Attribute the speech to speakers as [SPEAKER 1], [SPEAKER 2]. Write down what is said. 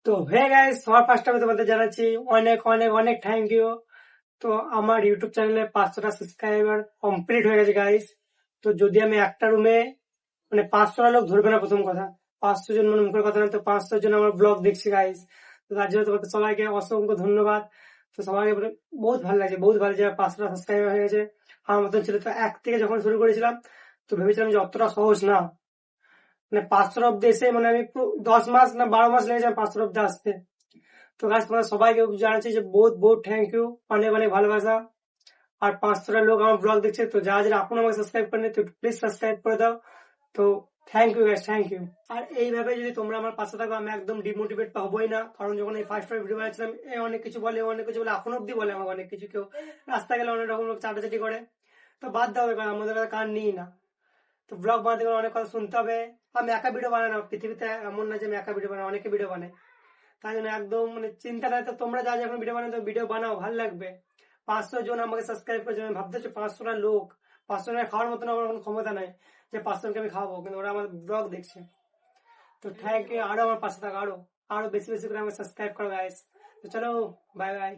[SPEAKER 1] তো hey guys, সবার first আমি তোমাদের জানাচ্ছি অনেক অনেক অনেক থ্যাংক ইউ। তো আমার ইউটিউব চ্যানেলে 500টা সাবস্ক্রাইবার কমপ্লিট হয়ে গেছে গাইস। তো যদি আমি একটা রুমে মানে 500টা লোক ধরবে না, প্রথম কথা 500 জন মানে মুখের কথা না, তো 500 জন আমার ব্লগ দেখছি গাইস। তো তার জন্য তোমাদের সবাইকে অসংখ্য ধন্যবাদ। তো সবাইকে বহুত ভালো লাগছে, বহুত ভালো যে 500টা সাবস্ক্রাইবার হয়ে গেছে। আমার মতন ছিল তো এক থেকে যখন শুরু করেছিলাম, তো ভেবেছিলাম যে অতটা সহজ না, মানে 500 অব্দি এসে মানে আমি 10 মাস না 12 মাস লেগেছে 500 অব্দি আসতে। তো গাছ তোমাদের সবাইকে জানাচ্ছি যে বহুত বহুত থ্যাংক ইউ, অনেক অনেক ভালোবাসা। আর 500টা লোক আমার ব্লগ দেখছে, তো যারা যারা এখন আমাকে সাবস্ক্রাইব করেনি তো প্লিজ সাবস্ক্রাইব করে দাও। তো thank you guys, thank you. আর এইভাবে যদি তোমরা আমার পাশে থাকো, আমি একদম ডিমোটিভেট তো হবোই না। কারণ যখন এই ফার্স্ট ভিডিও বানাচ্ছিলাম, এ অনেক কিছু বলে, অনেক কিছু বলে, এখন অব্দি বলে আমাকে অনেক কিছু। কেউ রাস্তা গেলে অনেক রকম লোক চাটাচাটি করে, তো বাদ দাও, কারণ আমাদের কাছে কান নিই না। তো ব্লগ বানাতে গেলে অনেক কথা শুনতে হবে। আমি একা ভিডিও বানাই না, পৃথিবীতে এমন না যে আমি একা ভিডিও বানাই, অনেকে ভিডিও বানাই। তাই জন্য একদম মানে চিন্তা নাই। তো তোমরা যা যখন ভিডিও বানাও, তো ভিডিও বানাও, ভালো লাগবে। 500 জন আমাকে সাবস্ক্রাইব করেছে, আমি ভাবতেছি 500টা লোক, 500 জনের খাওয়ার মতন আমার কোনো ক্ষমতা নাই যে 500 জনকে আমি খাওয়াবো, কিন্তু ওরা আমার ব্লগ দেখছে। তো থ্যাংক ইউ, আরো আমার পাশে থাকো, আরো আরো বেশি বেশি করে আমাকে সাবস্ক্রাইব করো গাইস। তো চলো, বাই বাই।